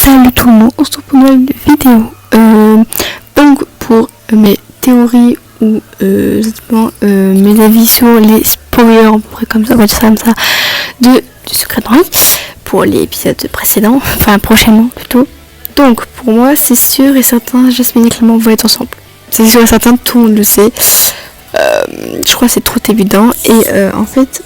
Salut tout le monde, on se retrouve pour une nouvelle vidéo. Donc pour mes théories ou mes avis sur les spoilers, à peu près comme ça, on va dire ça comme ça, du Secret d'Henri pour les épisodes précédents, enfin prochainement plutôt. Donc pour moi c'est sûr et certain, Jasmine et Clément vont être ensemble. C'est sûr et certain, tout le monde le sait. Je crois que c'est trop évident et en fait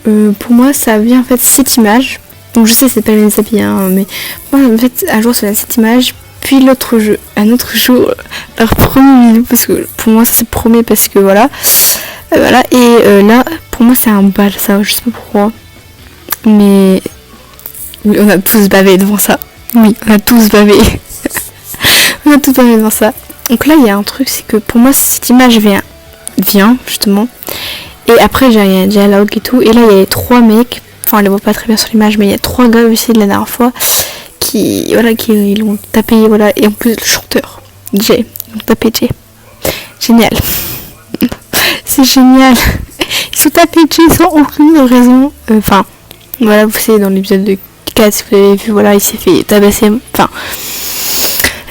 pour moi ça vient en fait cette image. Donc je sais c'est pas les mêmes habits mais moi en fait un jour c'est cette image, puis un autre jour leur premier vidéo, parce que pour moi c'est premier parce que voilà et là pour moi c'est un bal, ça je sais pas pourquoi, mais oui on a tous bavé devant ça, oui on a tous bavé on a tous bavé devant ça. Donc là il y a un truc, c'est que pour moi cette image vient justement, et après j'ai un dialogue et tout, et là il y a les trois mecs. Enfin, on les voit pas très bien sur l'image, mais il y a trois gars aussi de la dernière fois qui l'ont tapé, voilà, et en plus le chanteur, Jay, ils l'ont tapé Jay. Génial. C'est génial. Ils ont tapé Jay sans aucune raison. Enfin, voilà, vous savez, dans l'épisode de 4, si vous avez vu, voilà, il s'est fait tabasser. Enfin,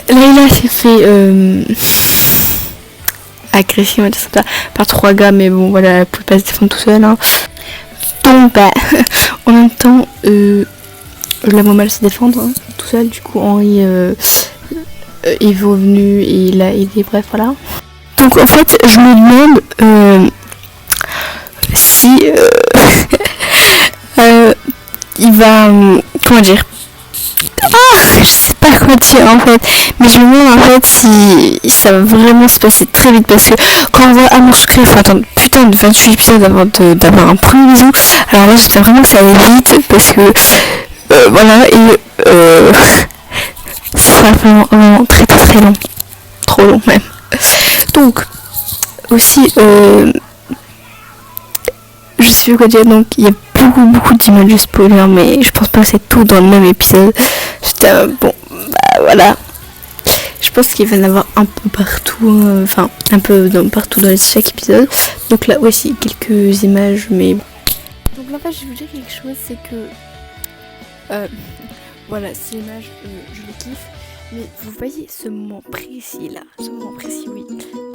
Layla s'est fait agresser, on va dire ça, par trois gars, mais bon, voilà, elle pouvait pas se défendre tout seul, hein. Donc bah, en même temps la voit mal se défendre, hein, tout seul. Du coup Henri est revenu et il a aidé, bref voilà. Donc en fait je me demande si il va comment dire, je sais pas quoi dire en fait, mais je me demande en fait si ça va vraiment se passer très vite, parce que quand on voit Amour Secret, il faut attendre putain de 28 épisodes avant d'avoir un premier bisou. Alors là j'espère vraiment que ça va vite, parce que voilà, et ça va vraiment très très très long, trop long même. Donc aussi je sais quoi dire, donc il y a beaucoup d'images de spoilers, mais je pense pas que c'est tout dans le même épisode. C'était bon, bah voilà. Je pense qu'il va y en avoir un peu partout, enfin un peu partout dans chaque épisode. Donc là aussi quelques images, mais donc là en fait je vais vous dire quelque chose, c'est que voilà, ces images je les kiffe, mais vous voyez ce moment précis là, oui,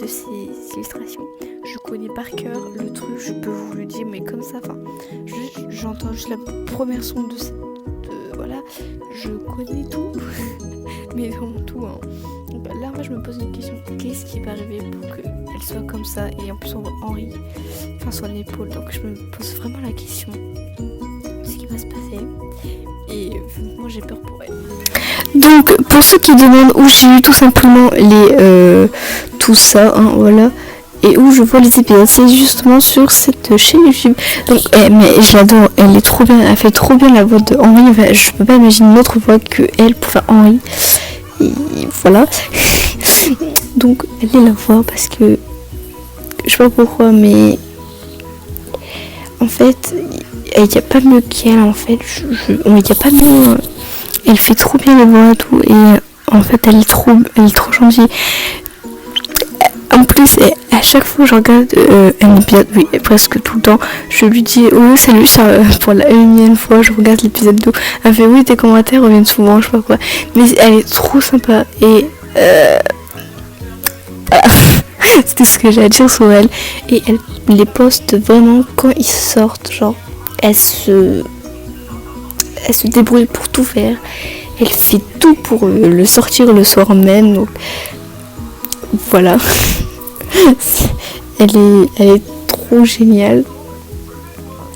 de ces illustrations, je connais par cœur le truc, je peux vous le dire, mais comme ça, enfin j'entends juste la première son de voilà, je connais tout mais vraiment tout, hein. Donc là moi je me pose une question, qu'est-ce qui va arriver pour qu'elle soit comme ça, et en plus on voit Henri enfin son épaule, donc je me pose vraiment la question de ce qui va se passer, et moi j'ai peur pour elle. Donc pour ceux qui demandent où j'ai eu tout simplement les tout ça, hein, voilà, et où je vois les épisodes, c'est justement sur cette chaîne YouTube. Donc mais je l'adore, elle est trop bien, elle fait trop bien la voix de Henri, enfin, je peux pas imaginer une autre voix que elle pour faire Henri, et voilà. Donc elle est la voix, parce que je sais pas pourquoi, mais en fait il n'y a pas mieux qu'elle, en fait, il n'y a pas mieux, elle fait trop bien la voix et tout, et en fait elle est trop gentille. En plus, à chaque fois que je regarde un épisode, oui, presque tout le temps, je lui dis oh salut, ça, pour la énième fois je regarde l'épisode 2. Elle fait oui, tes commentaires reviennent souvent, je sais pas quoi, mais elle est trop sympa, et c'est tout ce que j'ai à dire sur elle. Et elle les poste vraiment quand ils sortent, genre elle se débrouille pour tout faire, elle fait tout pour le sortir le soir même, donc voilà. elle est trop géniale.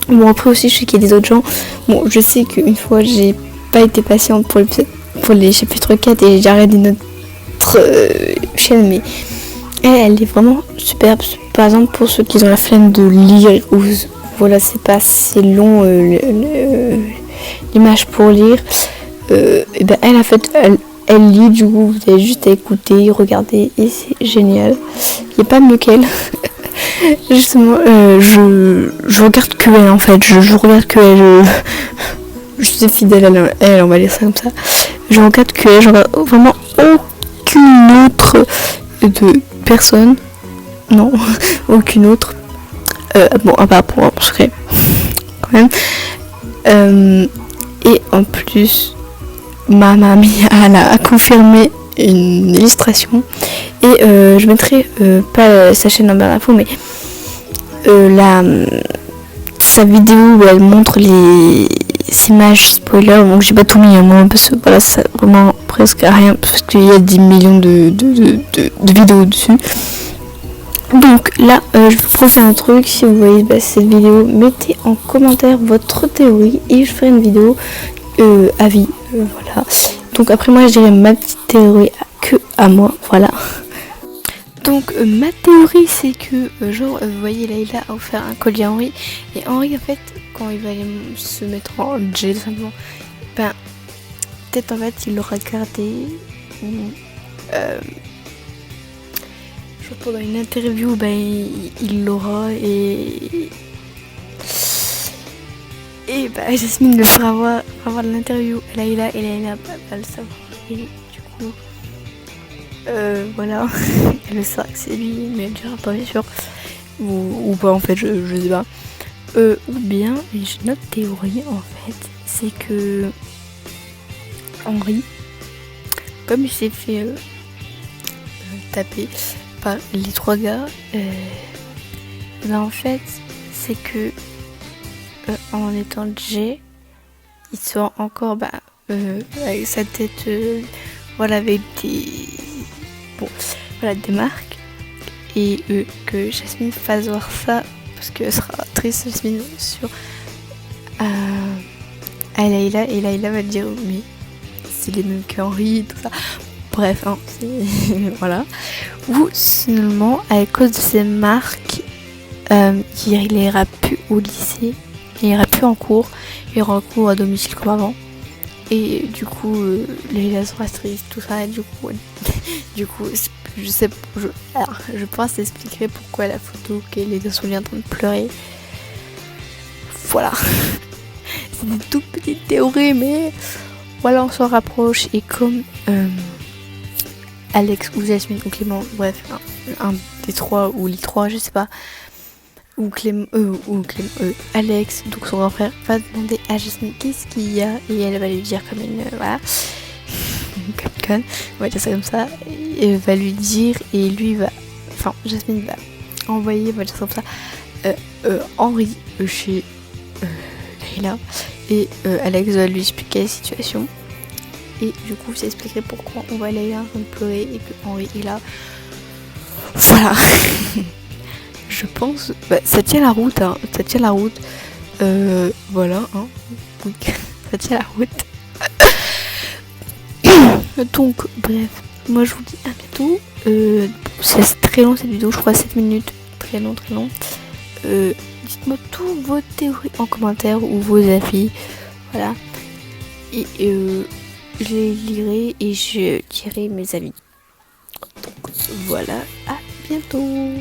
Bon après aussi je sais qu'il y a des autres gens, bon je sais qu'une fois j'ai pas été patiente pour les chapitres 4 et j'ai arrêté notre chaîne, mais elle est vraiment superbe. Par exemple pour ceux qui ont la flemme de lire, ou voilà c'est pas assez long l'image pour lire, et ben elle a fait elle lit, du coup vous avez juste à écouter, regarder, et c'est génial. Il n'y a pas mieux qu'elle. Justement je regarde que elle, en fait, je regarde que elle, je suis fidèle à elle, on va dire ça comme ça. Je regarde que elle, je regarde vraiment aucune autre de personne, non, aucune autre, bon à part pour Amour Secret quand même, et en plus ma mamie a confirmé une illustration. Et je mettrai pas sa chaîne en barre d'infos, mais sa vidéo où elle montre les images spoilers. Donc j'ai pas tout mis à moi parce que voilà, ça vraiment presque rien parce qu'il y a 10 millions de vidéos dessus. Donc là, je vous propose un truc. Si vous voyez cette vidéo, mettez en commentaire votre théorie et je ferai une vidéo avis. Voilà. Donc après moi, je dirais ma petite théorie que à moi. Voilà. Donc ma théorie, c'est que genre, vous voyez, Layla a offert un collier à Henri. Et Henri, en fait, quand il va aller se mettre en J, tout simplement, ben, peut-être en fait, il l'aura gardé. Ou, genre pendant une interview, ben, il l'aura et bah, Jasmine le fera avoir de l'interview. Layla va le savoir. Et du coup, voilà, elle saura que c'est lui, mais elle dira pas bien sûr. Ou pas en fait, je sais pas. Ou bien, j'ai une autre théorie en fait, c'est que Henri, comme il s'est fait taper par les 3 gars, ben en fait, c'est que en étant J, il sort encore avec sa tête, voilà, avec des marques, et que Jasmine fasse voir ça parce qu'elle sera triste, Jasmine, sur à Layla, et Layla va dire mais c'est les mêmes qu'Henri, tout ça. Bref, hein, voilà. Ou seulement à cause de ces marques, il ira plus au lycée, il ira plus en cours, il ira en cours à domicile comme avant. Et du coup, Layla sera triste, tout ça. Et du coup, je pense expliquer pourquoi la photo que les deux sont en train de pleurer. Voilà. C'est une toute petite théorie, mais voilà, on s'en rapproche. Et comme Alex ou Jasmine ou Clément, bref, un des 3 ou les 3, je sais pas, ou Alex, donc son grand frère, va demander à Jasmine qu'est-ce qu'il y a, et elle va lui dire comme une voilà, comme conne, on va dire ça comme ça, et va lui dire, et lui Jasmine va envoyer, on va dire ça comme ça, Henri chez Layla, et Alex va lui expliquer la situation, et du coup ça expliquerait pourquoi on va Layla en train de pleurer et que Henri est là. Voilà. Je pense, ça tient la route, hein, ça tient la route, voilà, hein, oui, ça tient la route. Donc, bref, moi je vous dis à bientôt. C'est très long cette vidéo, je crois 7 minutes, très long. Dites-moi toutes vos théories en commentaire ou vos avis, voilà, et je les lirai et je dirai mes avis. Donc voilà, à bientôt.